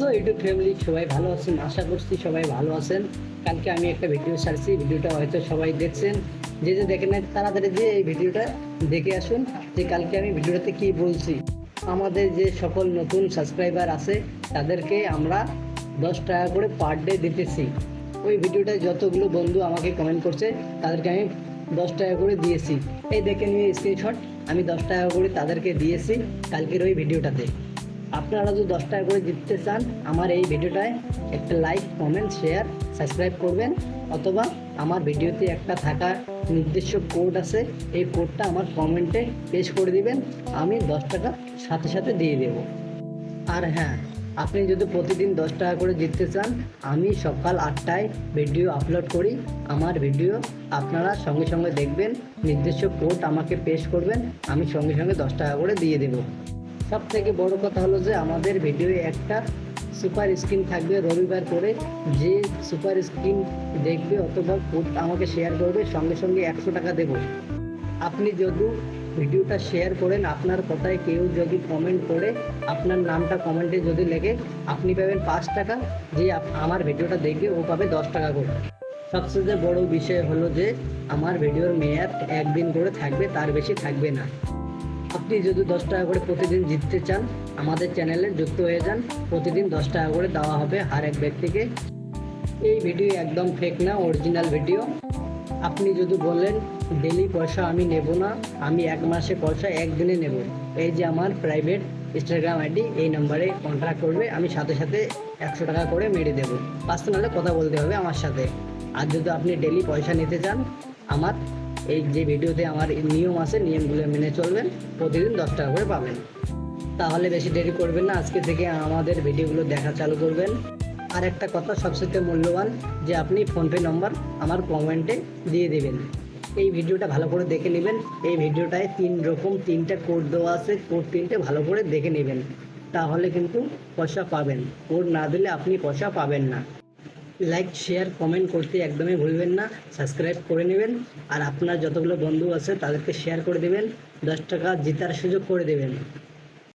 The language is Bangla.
সো ইউটিউব ফ্যামিলি সবাই ভালো আছেন, আশা করছি সবাই ভালো আছেন। কালকে আমি একটা ভিডিও ছাড়ছি, ভিডিওটা হয়তো সবাই দেখছেন। যে যে দেখেন নাই তাড়াতাড়ি দিয়ে এই ভিডিওটা দেখে আসুন যে কালকে আমি ভিডিওটাতে কি বলছি। আমাদের যে সকল নতুন সাবস্ক্রাইবার আছে তাদেরকে আমরা 10 টাকা করে পার ডে দিতেছি। ওই ভিডিওটায় যতগুলো বন্ধু আমাকে কমেন্ট করছে তাদেরকে আমি 10 টাকা করে দিয়েছি। এই দেখে নিয়ে স্ক্রিনশট, আমি 10 টাকা করে তাদেরকে দিয়েছি কালকের ওই ভিডিওটাতে। আপনারা যদি 10 টাকা করে জিততে চান আমার এই ভিডিওটায় একটা লাইক, কমেন্ট, শেয়ার, সাবস্ক্রাইব করবেন, অথবা আমার ভিডিওতে একটা থাকা নির্দিষ্ট কোড আছে, এই কোডটা আমার কমেন্টে পেস্ট করে দিবেন, আমি 10 টাকা সাথে সাথে দিয়ে দেব। আর হ্যাঁ, আপনি যদি প্রতিদিন 10 টাকা করে জিততে চান, আমি সকাল 8টায় ভিডিও আপলোড করি। আমার ভিডিও আপনারা সঙ্গে সঙ্গে দেখবেন, নির্দিষ্ট কোড আমাকে পেস্ট করবেন, আমি সঙ্গে সঙ্গে 10 টাকা করে দিয়ে দেব। সব থেকে বড় কথা হলো যে আমাদের ভিডিওয়ে একটা সুপার স্ক্রিন থাকবে রবিবার করে। যে সুপার স্ক্রিন দেখবে অথবা কোড আমাকে শেয়ার করবে, সঙ্গে সঙ্গে 100 টাকা দেব। আপনি যদি ভিডিওটা শেয়ার করেন, আপনার কথায় কেউ যদি কমেন্ট করে আপনার নামটা কমেন্টে যদি লেখে, আপনি পাবেন 5 টাকা। যে আমার ভিডিওটা দেখবে ও পাবে 10 টাকা করে। সবচেয়ে বড় বিষয় হলো যে আমার ভিডিওর মেয়াদ 1 দিন করে থাকবে, তার বেশি থাকবে না। আপনি যদি 10 টাকা করে প্রতিদিন জিততে চান, আমাদের চ্যানেলে যুক্ত হয়ে যান। প্রতিদিন 10 টাকা করে দেওয়া হবে আর এক ব্যক্তিকে। এই ভিডিও একদম ফেক না, অরিজিনাল ভিডিও। আপনি যদি বলেন ডেলি পয়সা আমি নেব না, আমি 1 মাসে পয়সা 1 দিনে নেব, এই যে আমার প্রাইভেট ইনস্টাগ্রাম আইডি, এই নাম্বারে কন্ট্যাক্ট করবে, আমি সাথে সাথে 100 টাকা করে মেরে দেবো। পার্সোনালে কথা বলতে হবে আমার সাথে। আর যদি আপনি ডেলি পয়সা নিতে চান, আমার এই যে ভিডিওতে আমার নিয়ম আছে, নিয়মগুলো মেনে চলবেন, প্রতিদিন 10 টাকা করে পাবেন। তাহলে বেশি দেরি করবেন না, আজকে থেকে আমাদের ভিডিওগুলো দেখা চালু করবেন। আর একটা কথা সবচেয়ে মূল্যবান, যে আপনি ফোনপে নম্বর আমার কমেন্টে দিয়ে দেবেন। এই ভিডিওটা ভালো করে দেখে নেবেন। এই ভিডিওটায় 3টা কোড দেওয়া আছে, কোড 3টে ভালো করে দেখে নেবেন, তাহলে কিন্তু পয়সা পাবেন। কোড না দিলে আপনি পয়সা পাবেন না। লাইক, শেয়ার, কমেন্ট করতে একদমই ভুলবেন না। সাবস্ক্রাইব করে নেবেন, আর আপনার যতগুলো বন্ধু আছে তাদেরকে শেয়ার করে দেবেন, 10 টাকা জেতার সুযোগ করে দেবেন।